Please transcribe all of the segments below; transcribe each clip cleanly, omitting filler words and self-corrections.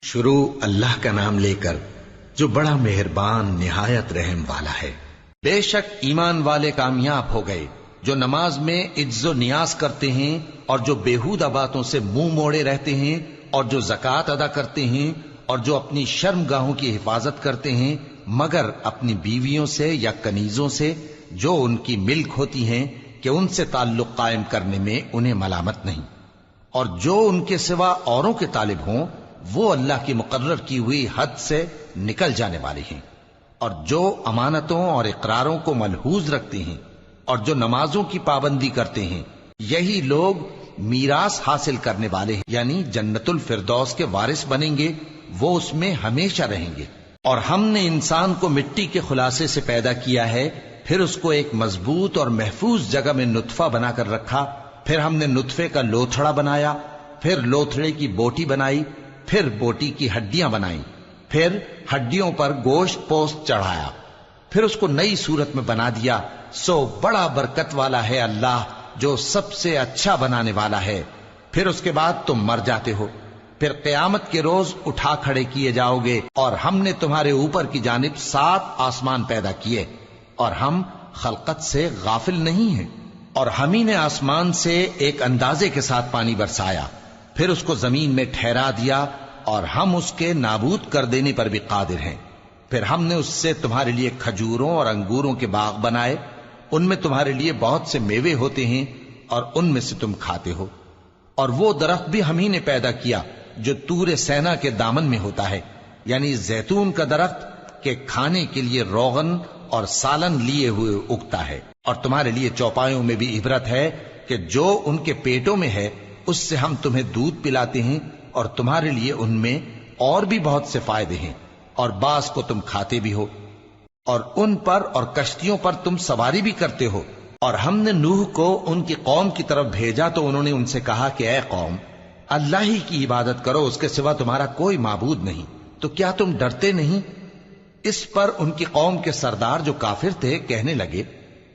شروع اللہ کا نام لے کر جو بڑا مہربان نہایت رحم والا ہے۔ بے شک ایمان والے کامیاب ہو گئے جو نماز میں عجز و نیاز کرتے ہیں اور جو بیہودہ باتوں سے منہ موڑے رہتے ہیں اور جو زکوٰۃ ادا کرتے ہیں اور جو اپنی شرم گاہوں کی حفاظت کرتے ہیں مگر اپنی بیویوں سے یا کنیزوں سے جو ان کی ملک ہوتی ہیں کہ ان سے تعلق قائم کرنے میں انہیں ملامت نہیں، اور جو ان کے سوا اوروں کے طالب ہوں وہ اللہ کی مقرر کی ہوئی حد سے نکل جانے والے ہیں، اور جو امانتوں اور اقراروں کو ملحوظ رکھتے ہیں اور جو نمازوں کی پابندی کرتے ہیں یہی لوگ میراث حاصل کرنے والے ہیں، یعنی جنت الفردوس کے وارث بنیں گے، وہ اس میں ہمیشہ رہیں گے۔ اور ہم نے انسان کو مٹی کے خلاصے سے پیدا کیا ہے، پھر اس کو ایک مضبوط اور محفوظ جگہ میں نطفہ بنا کر رکھا، پھر ہم نے نطفے کا لوتھڑا بنایا، پھر لوتھڑے کی بوٹی بنائی، پھر بوٹی کی ہڈیاں بنائیں، پھر ہڈیوں پر گوشت پوست چڑھایا، پھر اس کو نئی صورت میں بنا دیا۔ سو بڑا برکت والا ہے اللہ جو سب سے اچھا بنانے والا ہے۔ پھر اس کے بعد تم مر جاتے ہو، پھر قیامت کے روز اٹھا کھڑے کیے جاؤ گے، اور ہم نے تمہارے اوپر کی جانب 7 آسمان پیدا کیے، اور ہم خلقت سے غافل نہیں ہیں۔ اور ہم ہی نے آسمان سے ایک اندازے کے ساتھ پانی برسایا، پھر اس کو زمین میں ٹھہرا دیا، اور ہم اس کے نابود کر دینے پر بھی قادر ہیں۔ پھر ہم نے اس سے تمہارے لیے کھجوروں اور انگوروں کے باغ بنائے، ان میں تمہارے لیے بہت سے میوے ہوتے ہیں اور ان میں سے تم کھاتے ہو۔ اور وہ درخت بھی ہم ہی نے پیدا کیا جو طور سینا کے دامن میں ہوتا ہے، یعنی زیتون کا درخت کہ کھانے کے لیے روغن اور سالن لیے ہوئے اگتا ہے۔ اور تمہارے لیے چوپایوں میں بھی عبرت ہے کہ جو ان کے پیٹوں میں ہے اس سے ہم تمہیں دودھ پلاتے ہیں، اور تمہارے لیے ان میں اور بھی بہت سے فائدے ہیں، اور بعض کو تم کھاتے بھی ہو، اور ان پر اور کشتیوں پر تم سواری بھی کرتے ہو۔ اور ہم نے نوح کو ان کی قوم کی طرف بھیجا تو انہوں نے ان سے کہا کہ اے قوم، اللہ ہی کی عبادت کرو، اس کے سوا تمہارا کوئی معبود نہیں، تو کیا تم ڈرتے نہیں؟ اس پر ان کی قوم کے سردار جو کافر تھے کہنے لگے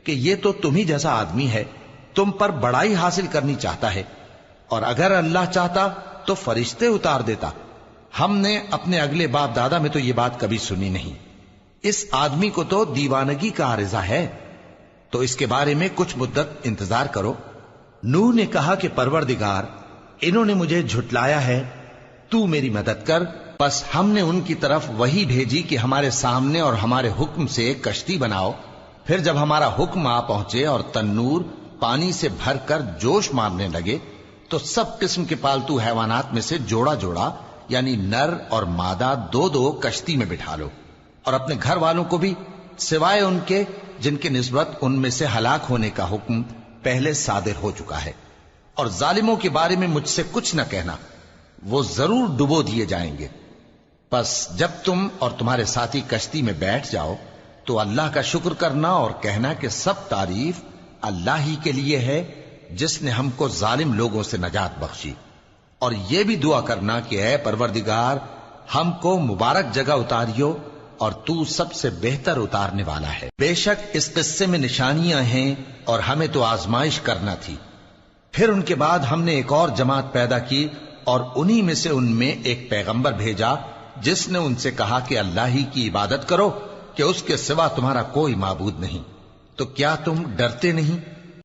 کہ یہ تو تم ہی جیسا آدمی ہے، تم پر بڑائی حاصل کرنی چاہتا ہے، اور اگر اللہ چاہتا تو فرشتے اتار دیتا۔ ہم نے اپنے اگلے باپ دادا میں تو یہ بات کبھی سنی نہیں، اس آدمی کو تو دیوانگی کا عارضہ ہے، تو اس کے بارے میں کچھ مدت انتظار کرو۔ نوح نے کہا کہ پروردگار، انہوں نے مجھے جھٹلایا ہے، تو میری مدد کر۔ پس ہم نے ان کی طرف وحی بھیجی کہ ہمارے سامنے اور ہمارے حکم سے ایک کشتی بناؤ۔ پھر جب ہمارا حکم آ پہنچے اور تنور پانی سے بھر کر جوش مارنے لگے تو سب قسم کے پالتو حیوانات میں سے جوڑا جوڑا یعنی نر اور مادہ 2 کشتی میں بٹھا لو، اور اپنے گھر والوں کو بھی سوائے ان کے جن کے نسبت ان میں سے ہلاک ہونے کا حکم پہلے صادر ہو چکا ہے۔ اور ظالموں کے بارے میں مجھ سے کچھ نہ کہنا، وہ ضرور ڈبو دیے جائیں گے۔ پس جب تم اور تمہارے ساتھی کشتی میں بیٹھ جاؤ تو اللہ کا شکر کرنا اور کہنا کہ سب تعریف اللہ ہی کے لیے ہے جس نے ہم کو ظالم لوگوں سے نجات بخشی، اور یہ بھی دعا کرنا کہ اے پروردگار ہم کو مبارک جگہ اتاریو، اور تو سب سے بہتر اتارنے والا ہے۔ بے شک اس قصے میں نشانیاں ہیں اور ہمیں تو آزمائش کرنا تھی۔ پھر ان کے بعد ہم نے ایک اور جماعت پیدا کی، اور انہی میں سے ان میں ایک پیغمبر بھیجا جس نے ان سے کہا کہ اللہ ہی کی عبادت کرو کہ اس کے سوا تمہارا کوئی معبود نہیں، تو کیا تم ڈرتے نہیں؟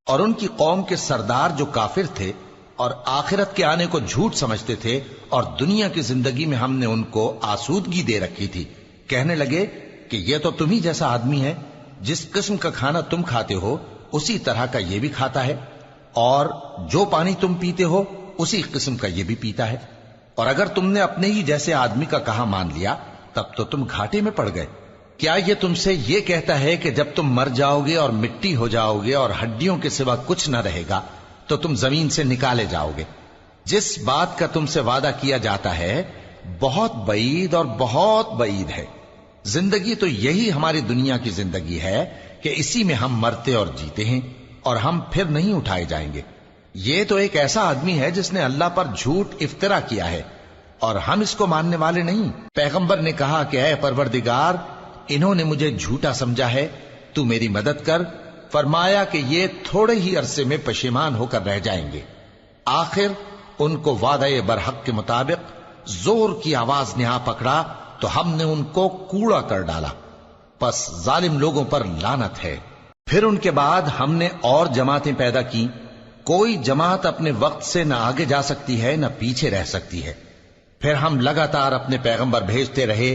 اور ان کی قوم کے سردار جو کافر تھے اور آخرت کے آنے کو جھوٹ سمجھتے تھے، اور دنیا کی زندگی میں ہم نے ان کو آسودگی دے رکھی تھی، کہنے لگے کہ یہ تو تم ہی جیسا آدمی ہے، جس قسم کا کھانا تم کھاتے ہو اسی طرح کا یہ بھی کھاتا ہے، اور جو پانی تم پیتے ہو اسی قسم کا یہ بھی پیتا ہے، اور اگر تم نے اپنے ہی جیسے آدمی کا کہا مان لیا تب تو تم گھاٹے میں پڑ گئے۔ کیا یہ تم سے یہ کہتا ہے کہ جب تم مر جاؤ گے اور مٹی ہو جاؤ گے اور ہڈیوں کے سوا کچھ نہ رہے گا تو تم زمین سے نکالے جاؤ گے؟ جس بات کا تم سے وعدہ کیا جاتا ہے بہت بعید اور بہت بعید ہے۔ زندگی تو یہی ہماری دنیا کی زندگی ہے کہ اسی میں ہم مرتے اور جیتے ہیں، اور ہم پھر نہیں اٹھائے جائیں گے۔ یہ تو ایک ایسا آدمی ہے جس نے اللہ پر جھوٹ افطرا کیا ہے، اور ہم اس کو ماننے والے نہیں۔ پیغمبر نے کہا کہ اے پروردگار، انہوں نے مجھے جھوٹا سمجھا ہے، تو میری مدد کر۔ فرمایا کہ یہ تھوڑے ہی عرصے میں پشیمان ہو کر رہ جائیں گے، آخر ان کو وعدہ برحق کے مطابق زور کی آواز نے آ پکڑا تو ہم نے ان کو کوڑا کر ڈالا، پس ظالم لوگوں پر لعنت ہے۔ پھر ان کے بعد ہم نے اور جماعتیں پیدا کی، کوئی جماعت اپنے وقت سے نہ آگے جا سکتی ہے نہ پیچھے رہ سکتی ہے۔ پھر ہم لگاتار اپنے پیغمبر بھیجتے رہے،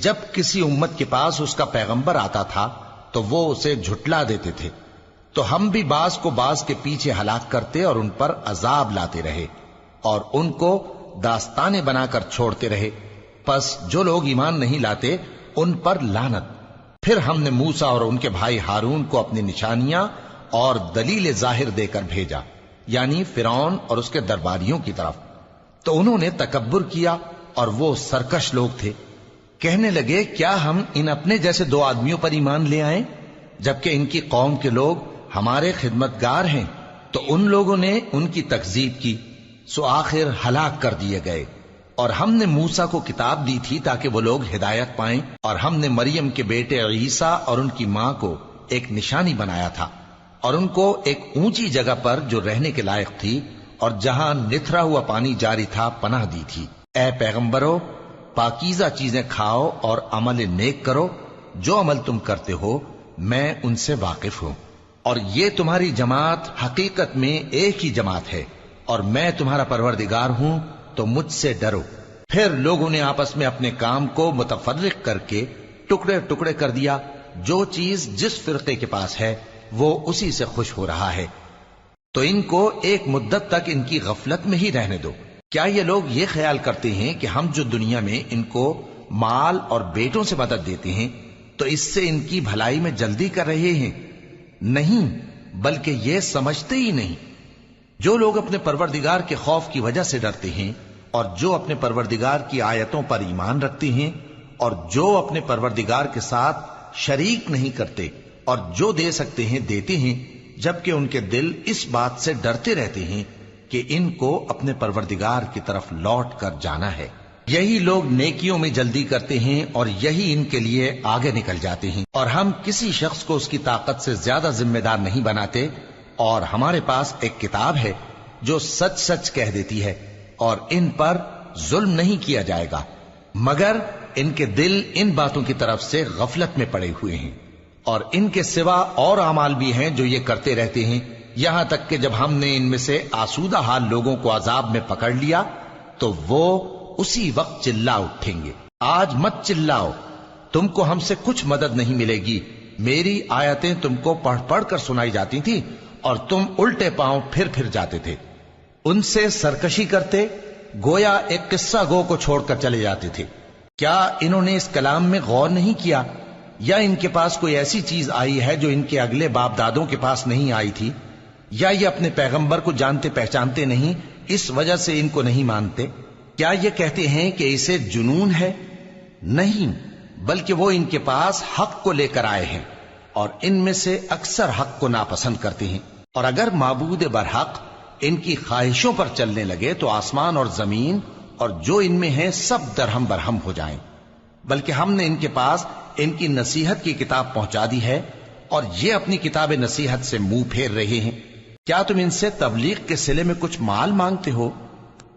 جب کسی امت کے پاس اس کا پیغمبر آتا تھا تو وہ اسے جھٹلا دیتے تھے، تو ہم بھی بعض کو بعض کے پیچھے ہلاک کرتے اور ان پر عذاب لاتے رہے اور ان کو داستانیں بنا کر چھوڑتے رہے۔ پس جو لوگ ایمان نہیں لاتے ان پر لعنت۔ پھر ہم نے موسیٰ اور ان کے بھائی ہارون کو اپنی نشانیاں اور دلیل ظاہر دے کر بھیجا، یعنی فرعون اور اس کے درباریوں کی طرف، تو انہوں نے تکبر کیا اور وہ سرکش لوگ تھے۔ کہنے لگے کیا ہم ان اپنے جیسے دو آدمیوں پر ایمان لے آئیں جبکہ ان کی قوم کے لوگ ہمارے خدمتگار ہیں؟ تو ان لوگوں نے ان کی تکذیب کی، سو آخر ہلاک کر دیے گئے۔ اور ہم نے موسیٰ کو کتاب دی تھی تاکہ وہ لوگ ہدایت پائیں، اور ہم نے مریم کے بیٹے عیسیٰ اور ان کی ماں کو ایک نشانی بنایا تھا اور ان کو ایک اونچی جگہ پر جو رہنے کے لائق تھی اور جہاں نتھرا ہوا پانی جاری تھا پناہ دی تھی۔ اے پیغمبرو، پاکیزہ چیزیں کھاؤ اور عمل نیک کرو، جو عمل تم کرتے ہو میں ان سے واقف ہوں، اور یہ تمہاری جماعت حقیقت میں ایک ہی جماعت ہے، اور میں تمہارا پروردگار ہوں تو مجھ سے ڈرو۔ پھر لوگوں نے آپس میں اپنے کام کو متفرق کر کے ٹکڑے ٹکڑے کر دیا، جو چیز جس فرقے کے پاس ہے وہ اسی سے خوش ہو رہا ہے، تو ان کو ایک مدت تک ان کی غفلت میں ہی رہنے دو۔ کیا یہ لوگ یہ خیال کرتے ہیں کہ ہم جو دنیا میں ان کو مال اور بیٹوں سے مدد دیتے ہیں تو اس سے ان کی بھلائی میں جلدی کر رہے ہیں؟ نہیں، بلکہ یہ سمجھتے ہی نہیں۔ جو لوگ اپنے پروردگار کے خوف کی وجہ سے ڈرتے ہیں اور جو اپنے پروردگار کی آیتوں پر ایمان رکھتے ہیں اور جو اپنے پروردگار کے ساتھ شریک نہیں کرتے اور جو دے سکتے ہیں دیتے ہیں، جبکہ ان کے دل اس بات سے ڈرتے رہتے ہیں کہ ان کو اپنے پروردگار کی طرف لوٹ کر جانا ہے، یہی لوگ نیکیوں میں جلدی کرتے ہیں اور یہی ان کے لیے آگے نکل جاتے ہیں۔ اور ہم کسی شخص کو اس کی طاقت سے زیادہ ذمہ دار نہیں بناتے، اور ہمارے پاس ایک کتاب ہے جو سچ سچ کہہ دیتی ہے، اور ان پر ظلم نہیں کیا جائے گا، مگر ان کے دل ان باتوں کی طرف سے غفلت میں پڑے ہوئے ہیں۔ اور ان کے سوا اور اعمال بھی ہیں جو یہ کرتے رہتے ہیں، یہاں تک کہ جب ہم نے ان میں سے آسودہ حال لوگوں کو عذاب میں پکڑ لیا تو وہ اسی وقت چلا اٹھیں گے۔ آج مت چلاؤ، تم کو ہم سے کچھ مدد نہیں ملے گی، میری آیتیں تم کو پڑھ پڑھ کر سنائی جاتی تھی اور تم الٹے پاؤں پھر جاتے تھے، ان سے سرکشی کرتے، گویا ایک قصہ گو کو چھوڑ کر چلے جاتے تھے۔ کیا انہوں نے اس کلام میں غور نہیں کیا، یا ان کے پاس کوئی ایسی چیز آئی ہے جو ان کے اگلے باپ دادوں کے پاس نہیں آئی تھی، یا یہ اپنے پیغمبر کو جانتے پہچانتے نہیں اس وجہ سے ان کو نہیں مانتے؟ کیا یہ کہتے ہیں کہ اسے جنون ہے؟ نہیں، بلکہ وہ ان کے پاس حق کو لے کر آئے ہیں، اور ان میں سے اکثر حق کو ناپسند کرتے ہیں۔ اور اگر معبود برحق ان کی خواہشوں پر چلنے لگے تو آسمان اور زمین اور جو ان میں ہیں سب درہم برہم ہو جائیں۔ بلکہ ہم نے ان کے پاس ان کی نصیحت کی کتاب پہنچا دی ہے، اور یہ اپنی کتاب نصیحت سے منہ پھیر رہے ہیں۔ کیا تم ان سے تبلیغ کے صلے میں کچھ مال مانگتے ہو؟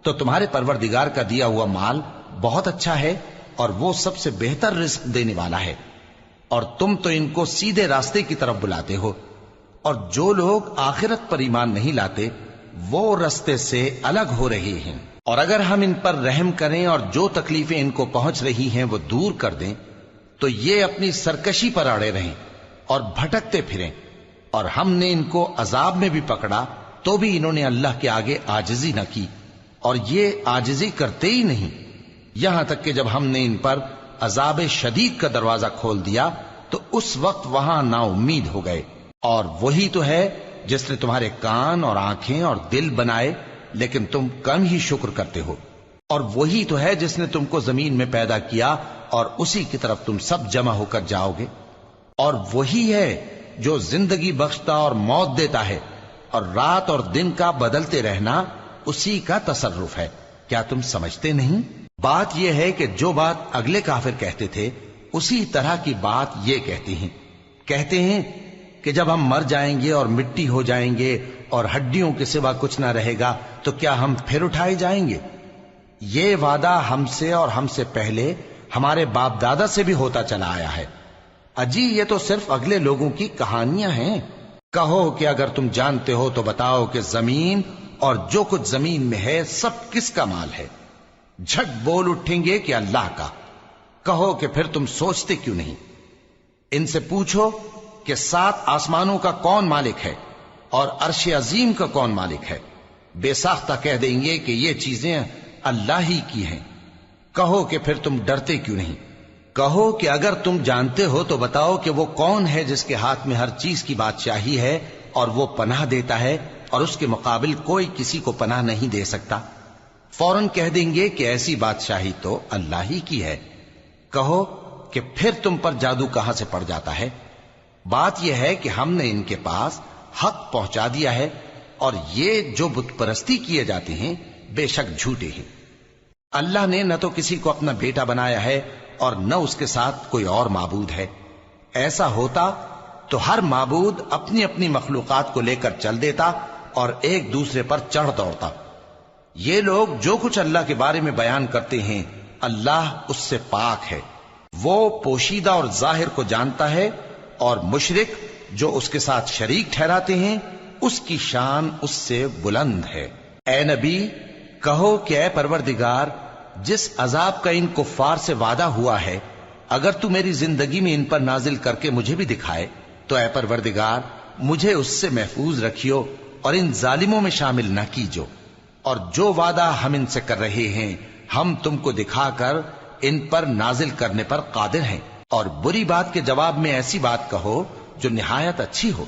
تو تمہارے پروردگار کا دیا ہوا مال بہت اچھا ہے، اور وہ سب سے بہتر رزق دینے والا ہے، اور تم تو ان کو سیدھے راستے کی طرف بلاتے ہو۔ اور جو لوگ آخرت پر ایمان نہیں لاتے وہ راستے سے الگ ہو رہے ہیں۔ اور اگر ہم ان پر رحم کریں اور جو تکلیفیں ان کو پہنچ رہی ہیں وہ دور کر دیں تو یہ اپنی سرکشی پر اڑے رہیں اور بھٹکتے پھریں، اور ہم نے ان کو عذاب میں بھی پکڑا تو بھی انہوں نے اللہ کے آگے عاجزی نہ کی، اور یہ عاجزی کرتے ہی نہیں، یہاں تک کہ جب ہم نے ان پر عذاب شدید کا دروازہ کھول دیا تو اس وقت وہاں نا امید ہو گئے۔ اور وہی تو ہے جس نے تمہارے کان اور آنکھیں اور دل بنائے، لیکن تم کم ہی شکر کرتے ہو۔ اور وہی تو ہے جس نے تم کو زمین میں پیدا کیا اور اسی کی طرف تم سب جمع ہو کر جاؤ گے۔ اور وہی ہے جو زندگی بخشتا اور موت دیتا ہے، اور رات اور دن کا بدلتے رہنا اسی کا تصرف ہے۔ کیا تم سمجھتے نہیں؟ بات یہ ہے کہ جو بات اگلے کافر کہتے تھے اسی طرح کی بات یہ کہتے ہیں کہ جب ہم مر جائیں گے اور مٹی ہو جائیں گے اور ہڈیوں کے سوا کچھ نہ رہے گا تو کیا ہم پھر اٹھائے جائیں گے؟ یہ وعدہ ہم سے اور ہم سے پہلے ہمارے باپ دادا سے بھی ہوتا چلا آیا ہے۔ اجی یہ تو صرف اگلے لوگوں کی کہانیاں ہیں۔ کہو کہ اگر تم جانتے ہو تو بتاؤ کہ زمین اور جو کچھ زمین میں ہے سب کس کا مال ہے؟ جھٹ بول اٹھیں گے کہ اللہ کا۔ کہو کہ پھر تم سوچتے کیوں نہیں؟ ان سے پوچھو کہ 7 آسمانوں کا کون مالک ہے اور عرش عظیم کا کون مالک ہے؟ بے ساختہ کہہ دیں گے کہ یہ چیزیں اللہ ہی کی ہیں۔ کہو کہ پھر تم ڈرتے کیوں نہیں؟ کہو کہ اگر تم جانتے ہو تو بتاؤ کہ وہ کون ہے جس کے ہاتھ میں ہر چیز کی بادشاہی ہے اور وہ پناہ دیتا ہے اور اس کے مقابل کوئی کسی کو پناہ نہیں دے سکتا؟ فوراً کہہ دیں گے کہ ایسی بادشاہی تو اللہ ہی کی ہے۔ کہو کہ پھر تم پر جادو کہاں سے پڑ جاتا ہے؟ بات یہ ہے کہ ہم نے ان کے پاس حق پہنچا دیا ہے اور یہ جو بت پرستی کیے جاتے ہیں بے شک جھوٹے ہیں۔ اللہ نے نہ تو کسی کو اپنا بیٹا بنایا ہے اور نہ اس کے ساتھ کوئی اور معبود ہے۔ ایسا ہوتا تو ہر معبود اپنی اپنی مخلوقات کو لے کر چل دیتا اور ایک دوسرے پر چڑھ دوڑتا۔ یہ لوگ جو کچھ اللہ کے بارے میں بیان کرتے ہیں اللہ اس سے پاک ہے، وہ پوشیدہ اور ظاہر کو جانتا ہے، اور مشرک جو اس کے ساتھ شریک ٹھہراتے ہیں اس کی شان اس سے بلند ہے۔ اے نبی کہو کہ اے پروردگار، جس عذاب کا ان کفار سے وعدہ ہوا ہے اگر تو میری زندگی میں ان پر نازل کر کے مجھے بھی دکھائے تو اے پروردگار مجھے اس سے محفوظ رکھیو اور ان ظالموں میں شامل نہ کیجو، اور جو وعدہ ہم ان سے کر رہے ہیں ہم تم کو دکھا کر ان پر نازل کرنے پر قادر ہیں۔ اور بری بات کے جواب میں ایسی بات کہو جو نہایت اچھی ہو،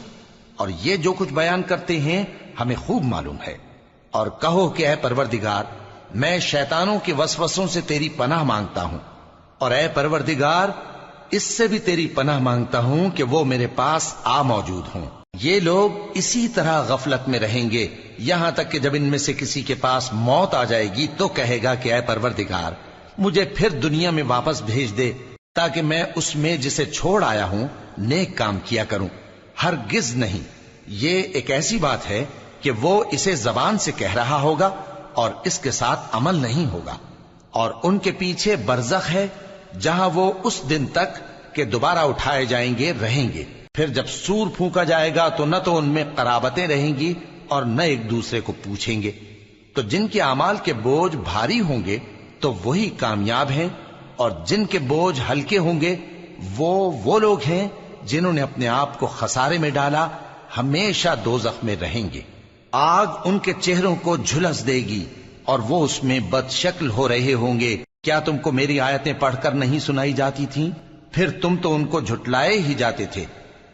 اور یہ جو کچھ بیان کرتے ہیں ہمیں خوب معلوم ہے۔ اور کہو کہ اے پروردگار میں شیطانوں کے وسوسوں سے تیری پناہ مانگتا ہوں، اور اے پروردگار اس سے بھی تیری پناہ مانگتا ہوں کہ وہ میرے پاس آ موجود ہوں۔ یہ لوگ اسی طرح غفلت میں رہیں گے یہاں تک کہ جب ان میں سے کسی کے پاس موت آ جائے گی تو کہے گا کہ اے پروردگار مجھے پھر دنیا میں واپس بھیج دے تاکہ میں اس میں جسے چھوڑ آیا ہوں نیک کام کیا کروں۔ ہرگز نہیں، یہ ایک ایسی بات ہے کہ وہ اسے زبان سے کہہ رہا ہوگا اور اس کے ساتھ عمل نہیں ہوگا، اور ان کے پیچھے برزخ ہے جہاں وہ اس دن تک کہ دوبارہ اٹھائے جائیں گے رہیں گے۔ پھر جب سور پھونکا جائے گا تو نہ تو ان میں قرابتیں رہیں گی اور نہ ایک دوسرے کو پوچھیں گے۔ تو جن کے اعمال کے بوجھ بھاری ہوں گے تو وہی کامیاب ہیں، اور جن کے بوجھ ہلکے ہوں گے وہ لوگ ہیں جنہوں نے اپنے آپ کو خسارے میں ڈالا، ہمیشہ دوزخ میں رہیں گے۔ آگ ان کے چہروں کو جھلس دے گی اور وہ اس میں بد شکل ہو رہے ہوں گے۔ کیا تم کو میری آیتیں پڑھ کر نہیں سنائی جاتی تھیں؟ پھر تم تو ان کو جھٹلائے ہی جاتے تھے۔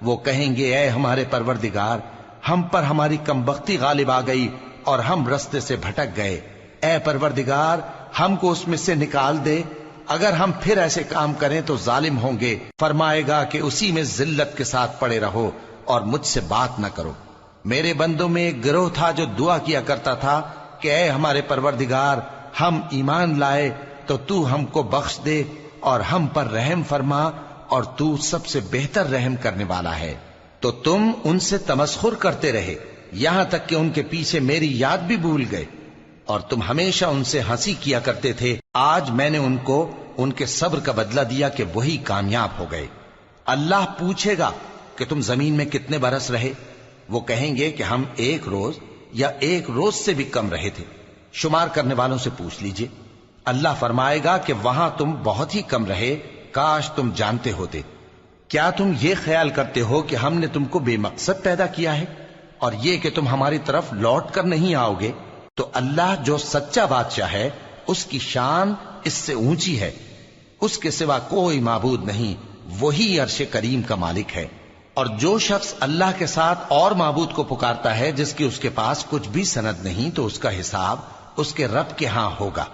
وہ کہیں گے اے ہمارے پروردگار ہم پر ہماری کمبختی غالب آ گئی اور ہم رستے سے بھٹک گئے، اے پروردگار ہم کو اس میں سے نکال دے، اگر ہم پھر ایسے کام کریں تو ظالم ہوں گے۔ فرمائے گا کہ اسی میں ذلت کے ساتھ پڑے رہو اور مجھ سے بات نہ کرو۔ میرے بندوں میں ایک گروہ تھا جو دعا کیا کرتا تھا کہ اے ہمارے پروردگار ہم ایمان لائے تو تو ہم کو بخش دے اور ہم پر رحم فرما، اور تو سب سے بہتر رحم کرنے والا ہے۔ تو تم ان سے تمسخر کرتے رہے یہاں تک کہ ان کے پیچھے میری یاد بھی بھول گئے، اور تم ہمیشہ ان سے ہنسی کیا کرتے تھے۔ آج میں نے ان کو ان کے صبر کا بدلہ دیا کہ وہی کامیاب ہو گئے۔ اللہ پوچھے گا کہ تم زمین میں کتنے برس رہے؟ وہ کہیں گے کہ ہم 1 روز یا 1 روز سے بھی کم رہے تھے۔ شمار کرنے والوں سے پوچھ لیجئے۔ اللہ فرمائے گا کہ وہاں تم بہت ہی کم رہے، کاش تم جانتے ہوتے۔ کیا تم یہ خیال کرتے ہو کہ ہم نے تم کو بے مقصد پیدا کیا ہے اور یہ کہ تم ہماری طرف لوٹ کر نہیں آؤ گے؟ تو اللہ جو سچا بادشاہ ہے اس کی شان اس سے اونچی ہے، اس کے سوا کوئی معبود نہیں، وہی عرش کریم کا مالک ہے۔ اور جو شخص اللہ کے ساتھ اور معبود کو پکارتا ہے جس کی اس کے پاس کچھ بھی سند نہیں تو اس کا حساب اس کے رب کے ہاں ہوگا۔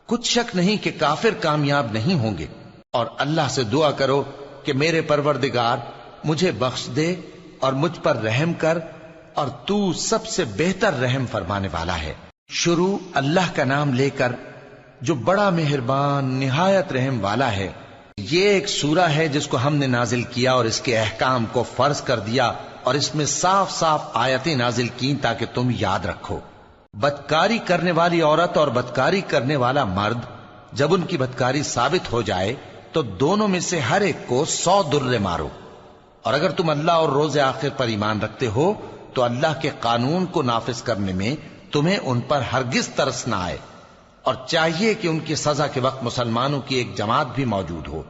کچھ شک نہیں کہ کافر کامیاب نہیں ہوں گے۔ اور اللہ سے دعا کرو کہ میرے پروردگار مجھے بخش دے اور مجھ پر رحم کر، اور تو سب سے بہتر رحم فرمانے والا ہے۔ شروع اللہ کا نام لے کر جو بڑا مہربان نہایت رحم والا ہے۔ یہ ایک سورہ ہے جس کو ہم نے نازل کیا اور اس کے احکام کو فرض کر دیا، اور اس میں صاف صاف آیتیں نازل کی تاکہ تم یاد رکھو۔ بدکاری کرنے والی عورت اور بدکاری کرنے والا مرد جب ان کی بدکاری ثابت ہو جائے تو دونوں میں سے ہر ایک کو 100 درے مارو. اور اگر تم اللہ اور روز آخر پر ایمان رکھتے ہو تو اللہ کے قانون کو نافذ کرنے میں تمہیں ان پر ہرگز ترس نہ آئے، اور چاہیے کہ ان کی سزا کے وقت مسلمانوں کی ایک جماعت بھی موجود ہو.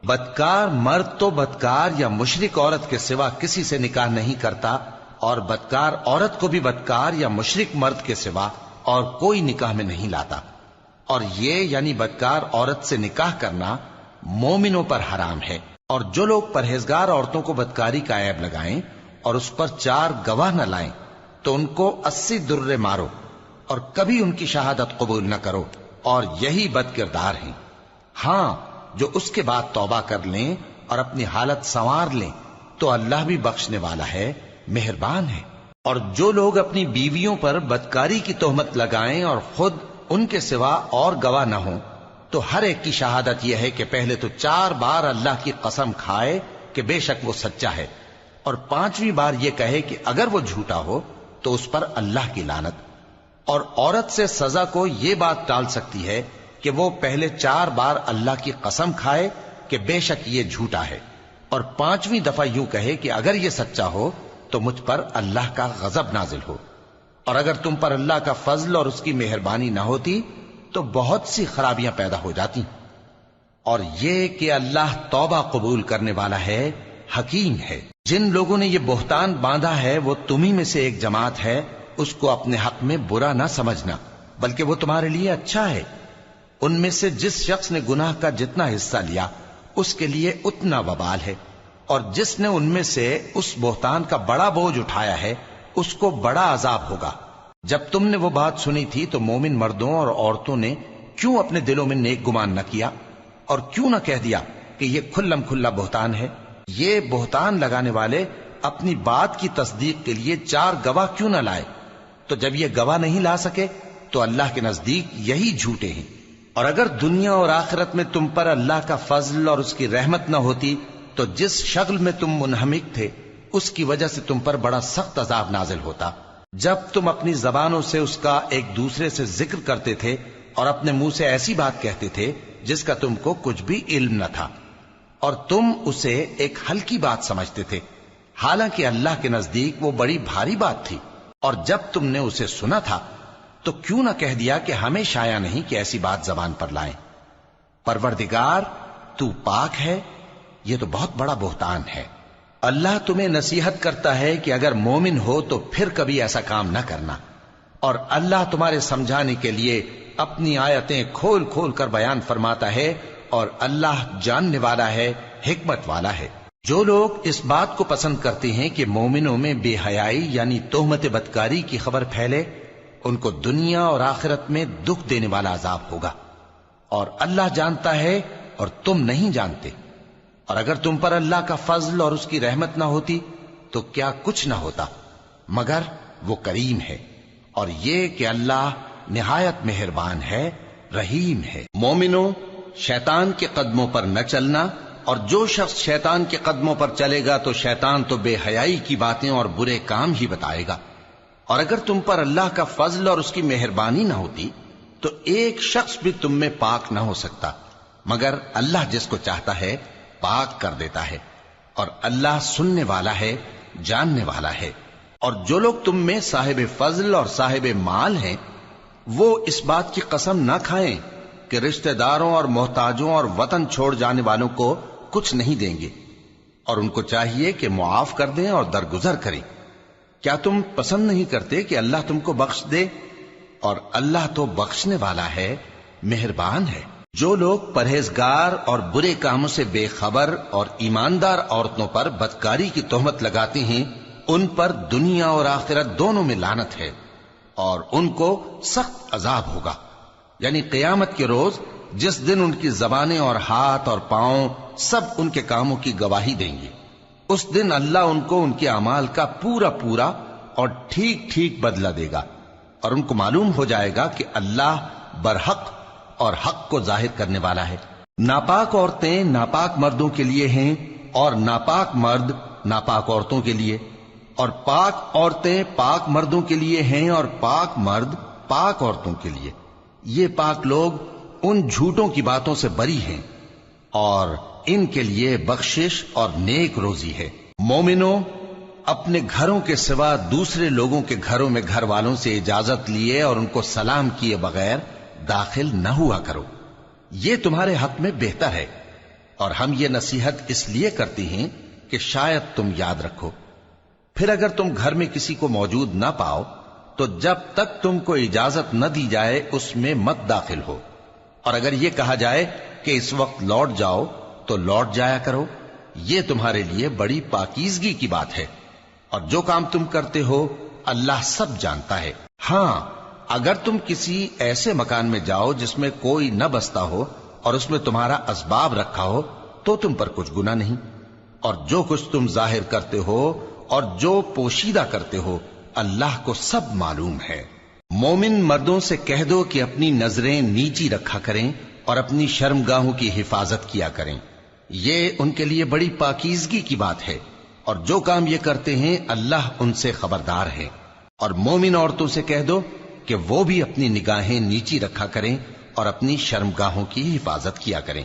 بدکار مرد تو بدکار یا مشرک عورت کے سوا کسی سے نکاح نہیں کرتا، اور بدکار عورت کو بھی بدکار یا مشرک مرد کے سوا اور کوئی نکاح میں نہیں لاتا. اور یہ یعنی بدکار عورت سے نکاح کرنا مومنوں پر حرام ہے. اور جو لوگ پرہیزگار عورتوں کو بدکاری کا عیب لگائیں اور اس پر 4 گواہ نہ لائیں تو ان کو 80 درے مارو، اور کبھی ان کی شہادت قبول نہ کرو، اور یہی بد کردار ہیں. ہاں، جو اس کے بعد توبہ کر لیں اور اپنی حالت سنوار لیں تو اللہ بھی بخشنے والا ہے، مہربان ہے. اور جو لوگ اپنی بیویوں پر بدکاری کی تہمت لگائیں اور خود ان کے سوا اور گواہ نہ ہوں تو ہر ایک کی شہادت یہ ہے کہ پہلے تو 4 بار اللہ کی قسم کھائے کہ بے شک وہ سچا ہے، اور 5ویں بار یہ کہے کہ اگر وہ جھوٹا ہو تو اس پر اللہ کی لعنت. اور عورت سے سزا کو یہ بات ٹال سکتی ہے کہ وہ پہلے 4 بار اللہ کی قسم کھائے کہ بے شک یہ جھوٹا ہے، اور 5ویں دفعہ یوں کہے کہ اگر یہ سچا ہو تو مجھ پر اللہ کا غضب نازل ہو. اور اگر تم پر اللہ کا فضل اور اس کی مہربانی نہ ہوتی تو بہت سی خرابیاں پیدا ہو جاتی. اور یہ کہ اللہ توبہ قبول کرنے والا ہے، حکیم ہے. جن لوگوں نے یہ بہتان باندھا ہے وہ تمہیں میں سے ایک جماعت ہے، اس کو اپنے حق میں برا نہ سمجھنا، بلکہ وہ تمہارے لیے اچھا ہے. ان میں سے جس شخص نے گناہ کا جتنا حصہ لیا اس کے لیے اتنا وبال ہے، اور جس نے ان میں سے اس بہتان کا بڑا بوجھ اٹھایا ہے اس کو بڑا عذاب ہوگا. جب تم نے وہ بات سنی تھی تو مومن مردوں اور عورتوں نے کیوں اپنے دلوں میں نیک گمان نہ کیا، اور کیوں نہ کہہ دیا کہ یہ کھلم کھلا بہتان ہے؟ یہ بہتان لگانے والے اپنی بات کی تصدیق کے لیے 4 گواہ کیوں نہ لائے؟ تو جب یہ گواہ نہیں لا سکے تو اللہ کے نزدیک یہی جھوٹے ہیں. اور اگر دنیا اور آخرت میں تم پر اللہ کا فضل اور اس کی رحمت نہ ہوتی تو جس شغل میں تم منہمک تھے اس کی وجہ سے تم پر بڑا سخت عذاب نازل ہوتا. جب تم اپنی زبانوں سے اس کا ایک دوسرے سے ذکر کرتے تھے اور اپنے منہ سے ایسی بات کہتے تھے جس کا تم کو کچھ بھی علم نہ تھا، اور تم اسے ایک ہلکی بات سمجھتے تھے، حالانکہ اللہ کے نزدیک وہ بڑی بھاری بات تھی. اور جب تم نے اسے سنا تھا تو کیوں نہ کہہ دیا کہ ہمیں شایع نہیں کہ ایسی بات زبان پر لائیں؟ پروردگار تو پاک ہے، یہ تو بہت بڑا بہتان ہے. اللہ تمہیں نصیحت کرتا ہے کہ اگر مومن ہو تو پھر کبھی ایسا کام نہ کرنا، اور اللہ تمہارے سمجھانے کے لیے اپنی آیتیں کھول کھول کر بیان فرماتا ہے، اور اللہ جاننے والا ہے، حکمت والا ہے. جو لوگ اس بات کو پسند کرتے ہیں کہ مومنوں میں بے حیائی یعنی تہمت بدکاری کی خبر پھیلے، ان کو دنیا اور آخرت میں دکھ دینے والا عذاب ہوگا. اور اللہ جانتا ہے اور تم نہیں جانتے. اور اگر تم پر اللہ کا فضل اور اس کی رحمت نہ ہوتی تو کیا کچھ نہ ہوتا، مگر وہ کریم ہے. اور یہ کہ اللہ نہایت مہربان ہے، رحیم ہے. مومنوں، شیطان کے قدموں پر نہ چلنا، اور جو شخص شیطان کے قدموں پر چلے گا تو شیطان تو بے حیائی کی باتیں اور برے کام ہی بتائے گا. اور اگر تم پر اللہ کا فضل اور اس کی مہربانی نہ ہوتی تو ایک شخص بھی تم میں پاک نہ ہو سکتا، مگر اللہ جس کو چاہتا ہے پاک کر دیتا ہے. اور اللہ سننے والا ہے، جاننے والا ہے. اور جو لوگ تم میں صاحب فضل اور صاحب مال ہیں وہ اس بات کی قسم نہ کھائیں کہ رشتہ داروں اور محتاجوں اور وطن چھوڑ جانے والوں کو کچھ نہیں دیں گے، اور ان کو چاہیے کہ معاف کر دیں اور درگزر کریں. کیا تم پسند نہیں کرتے کہ اللہ تم کو بخش دے؟ اور اللہ تو بخشنے والا ہے، مہربان ہے. جو لوگ پرہیزگار اور برے کاموں سے بے خبر اور ایماندار عورتوں پر بدکاری کی تہمت لگاتے ہیں ان پر دنیا اور آخرت دونوں میں لعنت ہے، اور ان کو سخت عذاب ہوگا. یعنی قیامت کے روز جس دن ان کی زبانیں اور ہاتھ اور پاؤں سب ان کے کاموں کی گواہی دیں گے، اس دن اللہ ان کو ان کے اعمال کا پورا پورا اور ٹھیک ٹھیک بدلہ دے گا، اور ان کو معلوم ہو جائے گا کہ اللہ برحق اور حق کو ظاہر کرنے والا ہے. ناپاک عورتیں ناپاک مردوں کے لیے ہیں، اور ناپاک مرد ناپاک عورتوں کے لیے، اور پاک عورتیں پاک مردوں کے لیے ہیں، اور پاک مرد پاک عورتوں کے لیے، یہ پاک لوگ ان جھوٹوں کی باتوں سے بری ہیں اور ان کے لیے بخشش اور نیک روزی ہے۔ مومنوں، اپنے گھروں کے سوا دوسرے لوگوں کے گھروں میں گھر والوں سے اجازت لیے اور ان کو سلام کیے بغیر داخل نہ ہوا کرو، یہ تمہارے حق میں بہتر ہے، اور ہم یہ نصیحت اس لیے کرتے ہیں کہ شاید تم یاد رکھو۔ پھر اگر تم گھر میں کسی کو موجود نہ پاؤ تو جب تک تم کو اجازت نہ دی جائے اس میں مت داخل ہو، اور اگر یہ کہا جائے کہ اس وقت لوٹ جاؤ تو لوٹ جایا کرو، یہ تمہارے لیے بڑی پاکیزگی کی بات ہے، اور جو کام تم کرتے ہو اللہ سب جانتا ہے۔ ہاں، اگر تم کسی ایسے مکان میں جاؤ جس میں کوئی نہ بستا ہو اور اس میں تمہارا اسباب رکھا ہو تو تم پر کچھ گناہ نہیں، اور جو کچھ تم ظاہر کرتے ہو اور جو پوشیدہ کرتے ہو اللہ کو سب معلوم ہے۔ مومن مردوں سے کہہ دو کہ اپنی نظریں نیچی رکھا کریں اور اپنی شرمگاہوں کی حفاظت کیا کریں، یہ ان کے لیے بڑی پاکیزگی کی بات ہے، اور جو کام یہ کرتے ہیں اللہ ان سے خبردار ہے۔ اور مومن عورتوں سے کہہ دو کہ وہ بھی اپنی نگاہیں نیچی رکھا کریں اور اپنی شرمگاہوں کی حفاظت کیا کریں،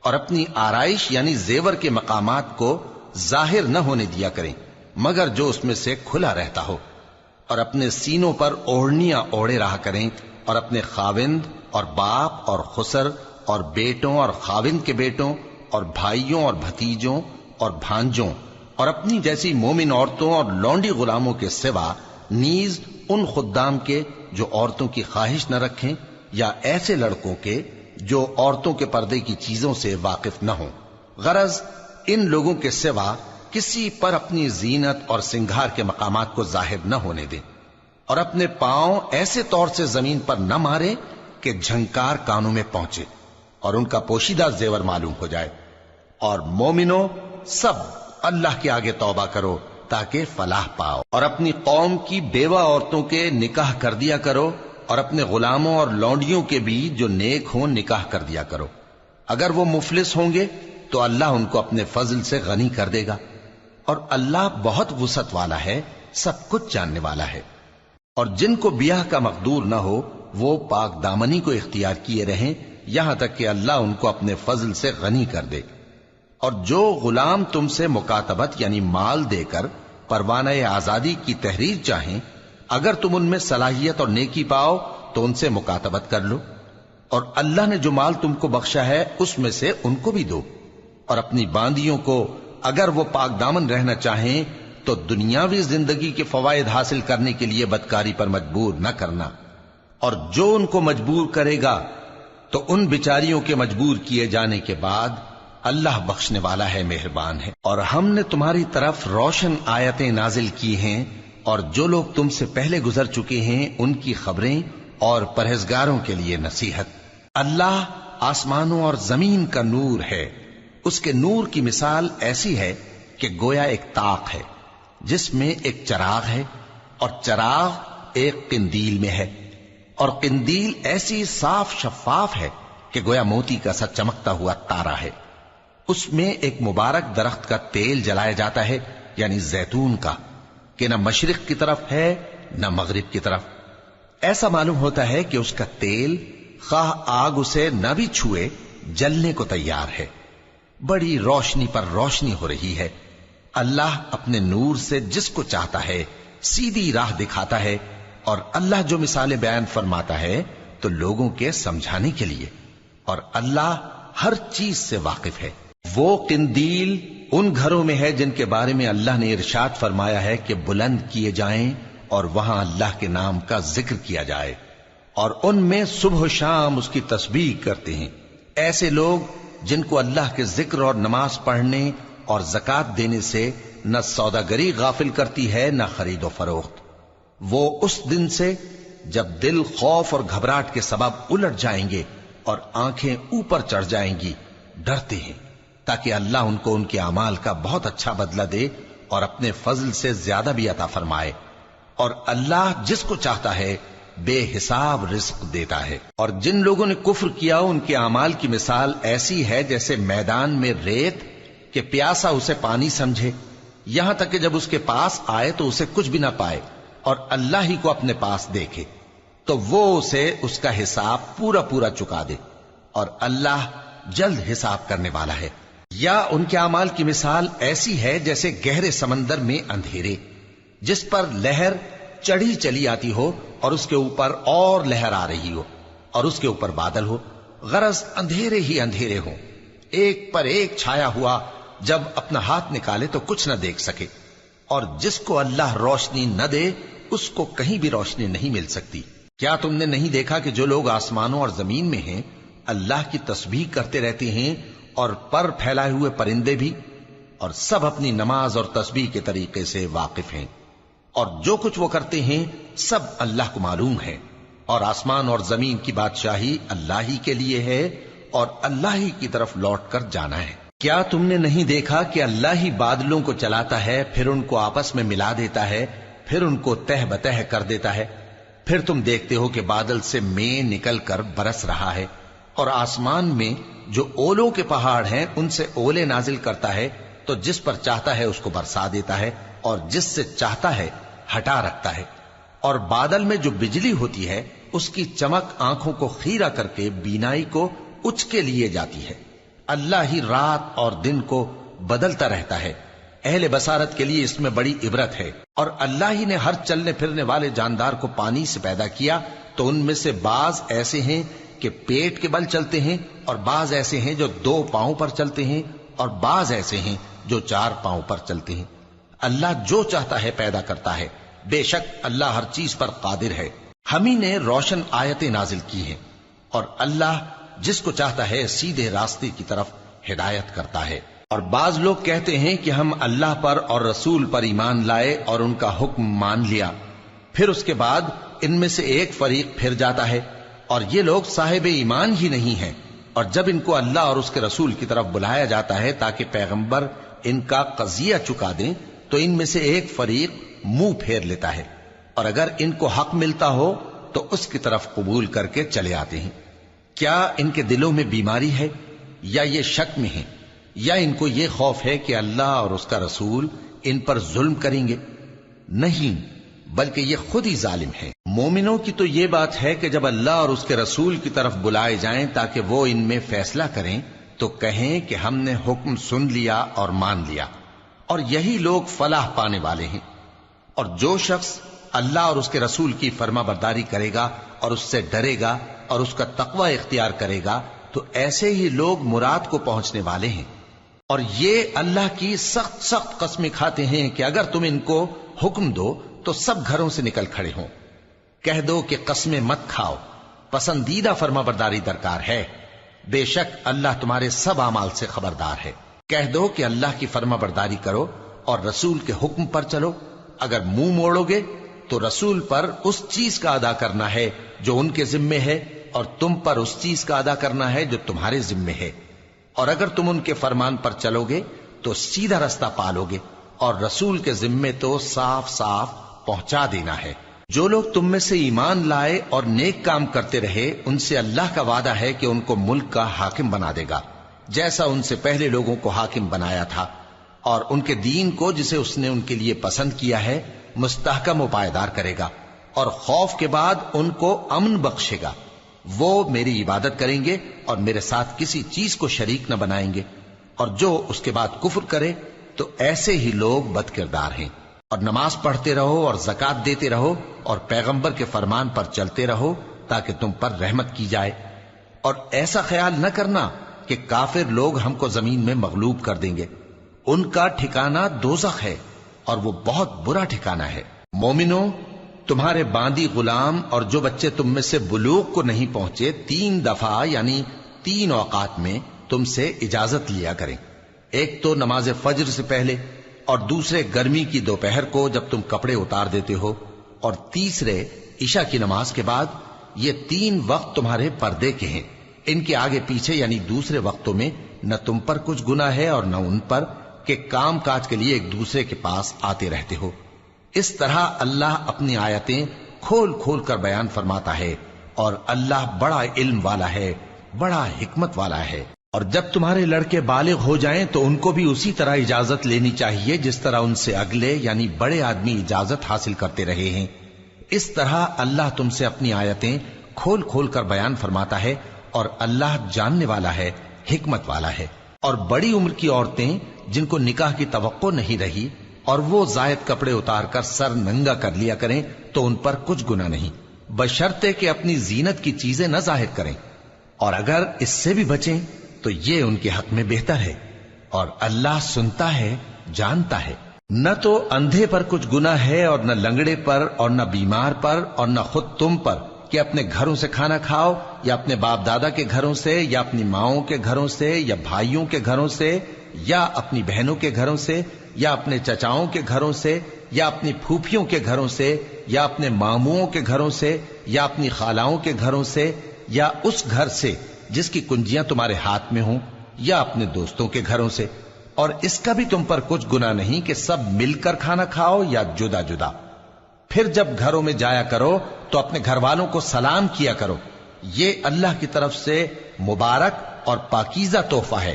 اور اپنی آرائش یعنی زیور کے مقامات کو ظاہر نہ ہونے دیا کریں مگر جو اس میں سے کھلا رہتا ہو، اور اپنے سینوں پر اوڑھنیاں اوڑھے رہا کریں، اور اپنے خاوند اور باپ اور خسر اور بیٹوں اور خاوند کے بیٹوں اور بھائیوں اور بھتیجوں اور بھانجوں اور اپنی جیسی مومن عورتوں اور لونڈی غلاموں کے سوا نیز ان خدام کے جو عورتوں کی خواہش نہ رکھیں، یا ایسے لڑکوں کے جو عورتوں کے پردے کی چیزوں سے واقف نہ ہوں۔ غرض ان لوگوں کے سوا کسی پر اپنی زینت اور سنگھار کے مقامات کو ظاہر نہ ہونے دیں، اور اپنے پاؤں ایسے طور سے زمین پر نہ مارے کہ جھنکار کانوں میں پہنچے اور ان کا پوشیدہ زیور معلوم ہو جائے۔ اور مومنوں، سب اللہ کے آگے توبہ کرو تاکہ فلاح پاؤ، اور اپنی قوم کی بیوہ عورتوں کے نکاح کر دیا کرو، اور اپنے غلاموں اور لونڈیوں کے بھی جو نیک ہوں نکاح کر دیا کرو۔ اگر وہ مفلس ہوں گے تو اللہ ان کو اپنے فضل سے غنی کر دے گا، اور اللہ بہت وسعت والا ہے، سب کچھ جاننے والا ہے۔ اور جن کو بیاہ کا مقدور نہ ہو وہ پاک دامنی کو اختیار کیے رہیں یہاں تک کہ اللہ ان کو اپنے فضل سے غنی کر دے۔ اور جو غلام تم سے مکاتبت یعنی مال دے کر پروانہ آزادی کی تحریر چاہیں، اگر تم ان میں صلاحیت اور نیکی پاؤ تو ان سے مکاتبت کر لو، اور اللہ نے جو مال تم کو بخشا ہے اس میں سے ان کو بھی دو۔ اور اپنی باندیوں کو اگر وہ پاک دامن رہنا چاہیں تو دنیاوی زندگی کے فوائد حاصل کرنے کے لیے بدکاری پر مجبور نہ کرنا، اور جو ان کو مجبور کرے گا تو ان بیچاریوں کے مجبور کیے جانے کے بعد اللہ بخشنے والا ہے، مہربان ہے۔ اور ہم نے تمہاری طرف روشن آیتیں نازل کی ہیں، اور جو لوگ تم سے پہلے گزر چکے ہیں ان کی خبریں اور پرہیزگاروں کے لیے نصیحت۔ اللہ آسمانوں اور زمین کا نور ہے، اس کے نور کی مثال ایسی ہے کہ گویا ایک طاق ہے جس میں ایک چراغ ہے، اور چراغ ایک قندیل میں ہے، اور قندیل ایسی صاف شفاف ہے کہ گویا موتی کا سا چمکتا ہوا تارا ہے۔ اس میں ایک مبارک درخت کا تیل جلایا جاتا ہے یعنی زیتون کا، کہ نہ مشرق کی طرف ہے نہ مغرب کی طرف۔ ایسا معلوم ہوتا ہے کہ اس کا تیل خواہ آگ اسے نہ بھی چھوئے جلنے کو تیار ہے، بڑی روشنی پر روشنی ہو رہی ہے۔ اللہ اپنے نور سے جس کو چاہتا ہے سیدھی راہ دکھاتا ہے، اور اللہ جو مثالیں بیان فرماتا ہے تو لوگوں کے سمجھانے کے لیے، اور اللہ ہر چیز سے واقف ہے۔ وہ قندیل ان گھروں میں ہے جن کے بارے میں اللہ نے ارشاد فرمایا ہے کہ بلند کیے جائیں اور وہاں اللہ کے نام کا ذکر کیا جائے، اور ان میں صبح و شام اس کی تسبیح کرتے ہیں۔ ایسے لوگ جن کو اللہ کے ذکر اور نماز پڑھنے اور زکوٰۃ دینے سے نہ سوداگری غافل کرتی ہے نہ خرید و فروخت، وہ اس دن سے جب دل خوف اور گھبراہٹ کے سبب الٹ جائیں گے اور آنکھیں اوپر چڑھ جائیں گی ڈرتے ہیں، تاکہ اللہ ان کو ان کے اعمال کا بہت اچھا بدلہ دے اور اپنے فضل سے زیادہ بھی عطا فرمائے۔ اور اللہ جس کو چاہتا ہے بے حساب رزق دیتا ہے۔ اور جن لوگوں نے کفر کیا ان کے اعمال کی مثال ایسی ہے جیسے میدان میں ریت کہ پیاسا اسے پانی سمجھے، یہاں تک کہ جب اس کے پاس آئے تو اسے کچھ بھی نہ پائے اور اللہ ہی کو اپنے پاس دیکھے۔ تو وہ اسے اس کا حساب پورا پورا چکا دے، اور اللہ جلد حساب کرنے والا ہے۔ یا ان کے اعمال کی مثال ایسی ہے جیسے گہرے سمندر میں اندھیرے، جس پر لہر چڑھی چلی آتی ہو اور اس کے اوپر اور لہر آ رہی ہو اور اس کے اوپر بادل ہو، غرض اندھیرے ہی اندھیرے ہوں، ایک پر ایک چھایا ہوا، جب اپنا ہاتھ نکالے تو کچھ نہ دیکھ سکے، اور جس کو اللہ روشنی نہ دے اس کو کہیں بھی روشنی نہیں مل سکتی۔ کیا تم نے نہیں دیکھا کہ جو لوگ آسمانوں اور زمین میں ہیں اللہ کی تسبیح کرتے رہتے ہیں، اور پر پھیلائے ہوئے پرندے بھی، اور سب اپنی نماز اور تسبیح کے طریقے سے واقف ہیں، اور جو کچھ وہ کرتے ہیں سب اللہ کو معلوم ہے، اور آسمان اور زمین کی بادشاہی اللہ ہی کے لیے ہے، اور اللہ ہی کی طرف لوٹ کر جانا ہے۔ کیا تم نے نہیں دیکھا کہ اللہ ہی بادلوں کو چلاتا ہے، پھر ان کو آپس میں ملا دیتا ہے، پھر ان کو تہ بتہ کر دیتا ہے، پھر تم دیکھتے ہو کہ بادل سے مے نکل کر برس رہا ہے، اور آسمان میں جو اولوں کے پہاڑ ہیں ان سے اولے نازل کرتا ہے، تو جس پر چاہتا ہے اس کو برسا دیتا ہے، اور جس سے چاہتا ہے ہٹا رکھتا ہے، اور بادل میں جو بجلی ہوتی ہے اس کی چمک آنکھوں کو خیرہ کر کے بینائی کو اچکے لیے جاتی ہے۔ اللہ ہی رات اور دن کو بدلتا رہتا ہے، اہل بصارت کے لیے اس میں بڑی عبرت ہے۔ اور اللہ ہی نے ہر چلنے پھرنے والے جاندار کو پانی سے پیدا کیا، تو ان میں سے بعض ایسے ہیں کہ پیٹ کے بل چلتے ہیں، اور بعض ایسے ہیں جو 2 پاؤں پر چلتے ہیں، اور بعض ایسے ہیں جو 4 پاؤں پر چلتے ہیں۔ اللہ جو چاہتا ہے پیدا کرتا ہے، بے شک اللہ ہر چیز پر قادر ہے۔ ہم ہی نے روشن آیتیں نازل کی ہیں، اور اللہ جس کو چاہتا ہے سیدھے راستے کی طرف ہدایت کرتا ہے۔ اور بعض لوگ کہتے ہیں کہ ہم اللہ پر اور رسول پر ایمان لائے اور ان کا حکم مان لیا، پھر اس کے بعد ان میں سے ایک فریق پھر جاتا ہے، اور یہ لوگ صاحب ایمان ہی نہیں ہیں، اور جب ان کو اللہ اور اس کے رسول کی طرف بلایا جاتا ہے تاکہ پیغمبر ان کا قضیہ چکا دیں، تو ان میں سے ایک فریق منہ پھیر لیتا ہے، اور اگر ان کو حق ملتا ہو تو اس کی طرف قبول کر کے چلے آتے ہیں۔ کیا ان کے دلوں میں بیماری ہے، یا یہ شک میں ہیں، یا ان کو یہ خوف ہے کہ اللہ اور اس کا رسول ان پر ظلم کریں گے؟ نہیں، بلکہ یہ خود ہی ظالم ہیں۔ مومنوں کی تو یہ بات ہے کہ جب اللہ اور اس کے رسول کی طرف بلائے جائیں تاکہ وہ ان میں فیصلہ کریں، تو کہیں کہ ہم نے حکم سن لیا اور مان لیا، اور یہی لوگ فلاح پانے والے ہیں۔ اور جو شخص اللہ اور اس کے رسول کی فرما برداری کرے گا اور اس سے ڈرے گا اور اس کا تقوی اختیار کرے گا، تو ایسے ہی لوگ مراد کو پہنچنے والے ہیں۔ اور یہ اللہ کی سخت سخت قسمیں کھاتے ہیں کہ اگر تم ان کو حکم دو تو سب گھروں سے نکل کھڑے ہوں۔ کہہ دو کہ قسمیں مت کھاؤ، پسندیدہ فرما برداری درکار ہے، بے شک اللہ تمہارے سب اعمال سے خبردار ہے۔ کہہ دو کہ اللہ کی فرما برداری کرو اور رسول کے حکم پر چلو، اگر منہ موڑو گے تو رسول پر اس چیز کا ادا کرنا ہے جو ان کے ذمے ہے، اور تم پر اس چیز کا ادا کرنا ہے جو تمہارے ذمے ہے، اور اگر تم ان کے فرمان پر چلو گے تو سیدھا رستہ پالو گے، اور رسول کے ذمے تو صاف صاف پہنچا دینا ہے۔ جو لوگ تم میں سے ایمان لائے اور نیک کام کرتے رہے، ان سے اللہ کا وعدہ ہے کہ ان کو ملک کا حاکم بنا دے گا، جیسا ان سے پہلے لوگوں کو حاکم بنایا تھا، اور ان کے دین کو جسے اس نے ان کے لیے پسند کیا ہے مستحکم و پائیدار کرے گا، اور خوف کے بعد ان کو امن بخشے گا۔ وہ میری عبادت کریں گے اور میرے ساتھ کسی چیز کو شریک نہ بنائیں گے، اور جو اس کے بعد کفر کرے تو ایسے ہی لوگ بد کردار ہیں۔ اور نماز پڑھتے رہو اور زکوٰۃ دیتے رہو اور پیغمبر کے فرمان پر چلتے رہو تاکہ تم پر رحمت کی جائے، اور ایسا خیال نہ کرنا کہ کافر لوگ ہم کو زمین میں مغلوب کر دیں گے، ان کا ٹھکانہ دوزخ ہے اور وہ بہت برا ٹھکانہ ہے۔ مومنوں، تمہارے باندی غلام اور جو بچے تم میں سے بلوغ کو نہیں پہنچے 3 دفعہ یعنی 3 اوقات میں تم سے اجازت لیا کریں، ایک تو نماز فجر سے پہلے، اور دوسرے گرمی کی دوپہر کو جب تم کپڑے اتار دیتے ہو، اور تیسرے عشاء کی نماز کے بعد۔ یہ 3 وقت تمہارے پردے کے ہیں، ان کے آگے پیچھے یعنی دوسرے وقتوں میں نہ تم پر کچھ گناہ ہے اور نہ ان پر، کہ کام کاج کے لیے ایک دوسرے کے پاس آتے رہتے ہو۔ اس طرح اللہ اپنی آیتیں کھول کھول کر بیان فرماتا ہے، اور اللہ بڑا علم والا ہے، بڑا حکمت والا ہے۔ اور جب تمہارے لڑکے بالغ ہو جائیں تو ان کو بھی اسی طرح اجازت لینی چاہیے جس طرح ان سے اگلے یعنی بڑے آدمی اجازت حاصل کرتے رہے ہیں۔ اس طرح اللہ تم سے اپنی آیتیں کھول کھول کر بیان فرماتا ہے، اور اللہ جاننے والا ہے، حکمت والا ہے۔ اور بڑی عمر کی عورتیں جن کو نکاح کی توقع نہیں رہی اور وہ زائد کپڑے اتار کر سر ننگا کر لیا کریں تو ان پر کچھ گناہ نہیں، بشرطے کہ اپنی زینت کی چیزیں نہ ظاہر کریں، اور اگر اس سے بھی بچیں تو یہ ان کے حق میں بہتر ہے، اور اللہ سنتا ہے، جانتا ہے۔ نہ تو اندھے پر کچھ گناہ ہے، اور نہ لنگڑے پر، اور نہ بیمار پر، اور نہ خود تم پر کہ اپنے گھروں سے کھانا کھاؤ، یا اپنے باپ دادا کے گھروں سے، یا اپنی ماؤں کے گھروں سے، یا بھائیوں کے گھروں سے، یا اپنی بہنوں کے گھروں سے، یا اپنے چچاؤں کے گھروں سے، یا اپنی پھوپھیوں کے گھروں سے، یا اپنے ماموؤں کے گھروں سے، یا اپنی خالاؤں کے گھروں سے، یا اس گھر سے جس کی کنجیاں تمہارے ہاتھ میں ہوں، یا اپنے دوستوں کے گھروں سے۔ اور اس کا بھی تم پر کچھ گناہ نہیں کہ سب مل کر کھانا کھاؤ یا جدا جدا۔ پھر جب گھروں میں جایا کرو تو اپنے گھر والوں کو سلام کیا کرو، یہ اللہ کی طرف سے مبارک اور پاکیزہ تحفہ ہے۔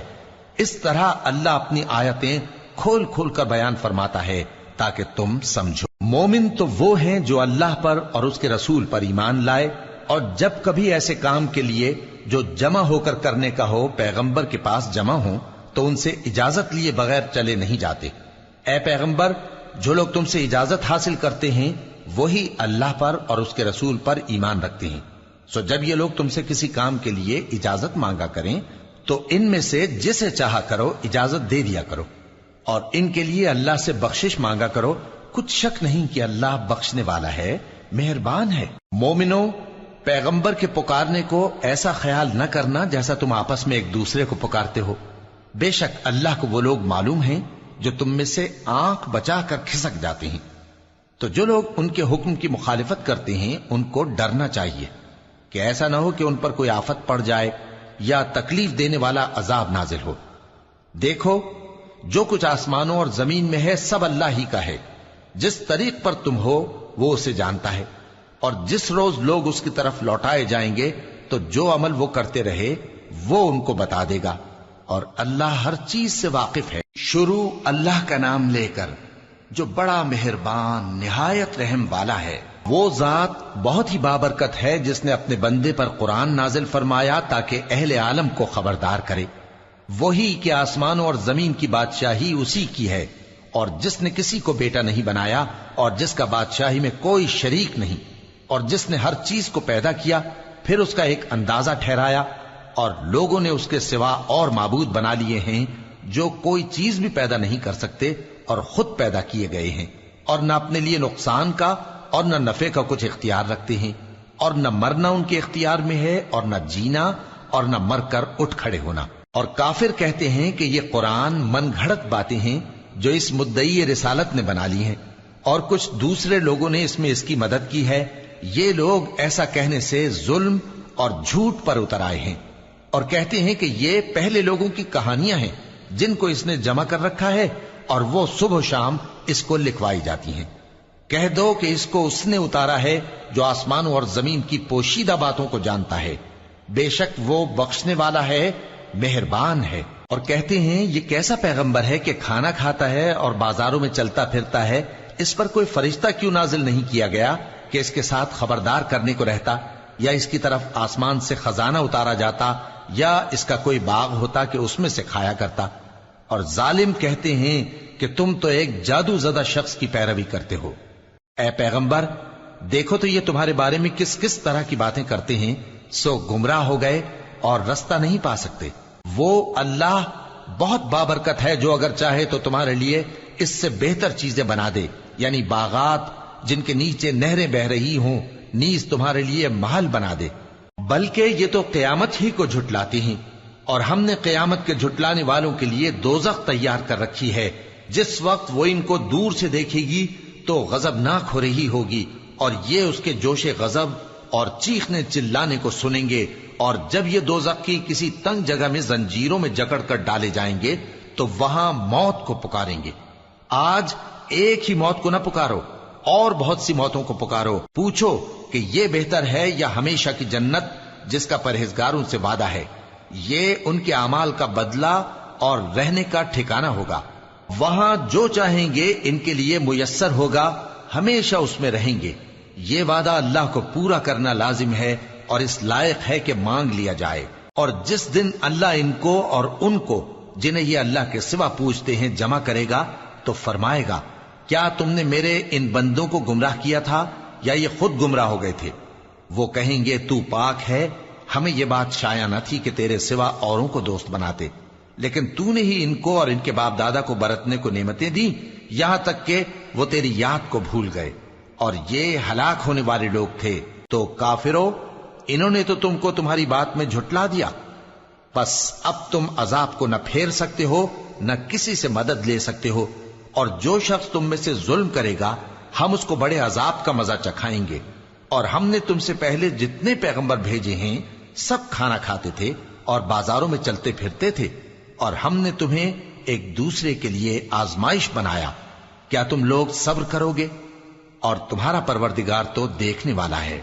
اس طرح اللہ اپنی آیتیں کھول کھول کر بیان فرماتا ہے تاکہ تم سمجھو۔ مومن تو وہ ہیں جو اللہ پر اور اس کے رسول پر ایمان لائے، اور جب کبھی ایسے کام کے لیے جو جمع ہو کر کرنے کا ہو پیغمبر کے پاس جمع ہوں تو ان سے اجازت لیے بغیر چلے نہیں جاتے۔ اے پیغمبر، جو لوگ تم سے اجازت حاصل کرتے ہیں وہی اللہ پر اور اس کے رسول پر ایمان رکھتے ہیں، سو جب یہ لوگ تم سے کسی کام کے لیے اجازت مانگا کریں تو ان میں سے جسے چاہا کرو اجازت دے دیا کرو، اور ان کے لیے اللہ سے بخشش مانگا کرو، کچھ شک نہیں کہ اللہ بخشنے والا ہے، مہربان ہے۔ مومنو، پیغمبر کے پکارنے کو ایسا خیال نہ کرنا جیسا تم آپس میں ایک دوسرے کو پکارتے ہو، بے شک اللہ کو وہ لوگ معلوم ہیں جو تم میں سے آنکھ بچا کر کھسک جاتے ہیں۔ تو جو لوگ ان کے حکم کی مخالفت کرتے ہیں ان کو ڈرنا چاہیے کہ ایسا نہ ہو کہ ان پر کوئی آفت پڑ جائے یا تکلیف دینے والا عذاب نازل ہو۔ دیکھو، جو کچھ آسمانوں اور زمین میں ہے سب اللہ ہی کا ہے، جس طریق پر تم ہو وہ اسے جانتا ہے، اور جس روز لوگ اس کی طرف لوٹائے جائیں گے تو جو عمل وہ کرتے رہے وہ ان کو بتا دے گا، اور اللہ ہر چیز سے واقف ہے۔ شروع اللہ کا نام لے کر جو بڑا مہربان نہایت رحم والا ہے۔ وہ ذات بہت ہی بابرکت ہے جس نے اپنے بندے پر قرآن نازل فرمایا تاکہ اہل عالم کو خبردار کرے۔ وہی کہ آسمانوں اور زمین کی بادشاہی اسی کی ہے، اور جس نے کسی کو بیٹا نہیں بنایا اور جس کا بادشاہی میں کوئی شریک نہیں، اور جس نے ہر چیز کو پیدا کیا پھر اس کا ایک اندازہ ٹھہرایا، اور لوگوں نے اس کے سوا اور معبود بنا لیے ہیں جو کوئی چیز بھی پیدا نہیں کر سکتے اور خود پیدا کیے گئے ہیں، اور نہ اپنے لیے نقصان کا اور نہ نفع کا کچھ اختیار رکھتے ہیں، اور نہ مرنا ان کے اختیار میں ہے اور نہ جینا اور نہ مر کر اٹھ کھڑے ہونا۔ اور کافر کہتے ہیں کہ یہ قرآن من گھڑت باتیں ہیں جو اس مدعی رسالت نے بنا لی ہیں، اور کچھ دوسرے لوگوں نے اس میں اس کی مدد کی ہے۔ یہ لوگ ایسا کہنے سے ظلم اور جھوٹ پر اتر آئے ہیں، اور کہتے ہیں کہ یہ پہلے لوگوں کی کہانیاں ہیں جن کو اس نے جمع کر رکھا ہے اور وہ صبح و شام اس کو لکھوائی جاتی ہیں۔ کہہ دو کہ اس کو اس نے اتارا ہے جو آسمانوں اور زمین کی پوشیدہ باتوں کو جانتا ہے، بے شک وہ بخشنے والا ہے، مہربان ہے۔ اور کہتے ہیں یہ کیسا پیغمبر ہے کہ کھانا کھاتا ہے اور بازاروں میں چلتا پھرتا ہے، اس پر کوئی فرشتہ کیوں نازل نہیں کیا گیا کہ اس کے ساتھ خبردار کرنے کو رہتا، یا اس کی طرف آسمان سے خزانہ اتارا جاتا، یا اس کا کوئی باغ ہوتا کہ اس میں سے کھایا کرتا۔ اور ظالم کہتے ہیں کہ تم تو ایک جادو زدہ شخص کی پیروی کرتے ہو۔ اے پیغمبر، دیکھو تو یہ تمہارے بارے میں کس کس طرح کی باتیں کرتے ہیں، سو گمراہ ہو گئے اور رستہ نہیں پا سکتے۔ وہ اللہ بہت بابرکت ہے جو اگر چاہے تو تمہارے لیے اس سے بہتر چیزیں بنا دے، یعنی باغات جن کے نیچے نہریں بہ رہی ہوں، نیز تمہارے لیے محل بنا دے۔ بلکہ یہ تو قیامت ہی کو جھٹلاتے ہیں، اور ہم نے قیامت کے جھٹلانے والوں کے لیے دوزخ تیار کر رکھی ہے، جس وقت وہ ان کو دور سے دیکھے گی تو غضبناک ہو رہی ہوگی، اور یہ اس کے جوش غضب اور چیخنے چلانے کو سنیں گے، اور جب یہ دوزخ کی کسی تنگ جگہ میں زنجیروں میں جکڑ کر ڈالے جائیں گے تو وہاں موت کو پکاریں گے۔ آج ایک ہی موت کو نہ پکارو، اور بہت سی موتوں کو پکارو، پوچھو کہ یہ بہتر ہے یا ہمیشہ کی جنت جس کا پرہیزگاروں سے وعدہ ہے، یہ ان کے اعمال کا بدلہ اور رہنے کا ٹھکانہ ہوگا، وہاں جو چاہیں گے ان کے لیے میسر ہوگا، ہمیشہ اس میں رہیں گے، یہ وعدہ اللہ کو پورا کرنا لازم ہے اور اس لائق ہے کہ مانگ لیا جائے۔ اور جس دن اللہ ان کو اور ان کو جنہیں یہ اللہ کے سوا پوجتے ہیں جمع کرے گا تو فرمائے گا، کیا تم نے میرے ان بندوں کو گمراہ کیا تھا یا یہ خود گمراہ ہو گئے تھے؟ وہ کہیں گے تو پاک ہے، ہمیں یہ بات شایع نہ تھی کہ تیرے سوا اوروں کو دوست بناتے، لیکن تو نے ہی ان کو اور ان کے باپ دادا کو برتنے کو نعمتیں دی، یہاں تک کہ وہ تیری یاد کو بھول گئے، اور یہ ہلاک ہونے والے لوگ تھے۔ تو کافرو، انہوں نے تو تم کو تمہاری بات میں جھٹلا دیا، بس اب تم عذاب کو نہ پھیر سکتے ہو نہ کسی سے مدد لے سکتے ہو، اور جو شخص تم میں سے ظلم کرے گا ہم اس کو بڑے عذاب کا مزہ چکھائیں گے۔ اور ہم نے تم سے پہلے جتنے پیغمبر بھیجے ہیں سب کھانا کھاتے تھے اور بازاروں میں چلتے پھرتے تھے، اور ہم نے تمہیں ایک دوسرے کے لیے آزمائش بنایا، کیا تم لوگ صبر کرو گے؟ اور تمہارا پروردگار تو دیکھنے والا ہے۔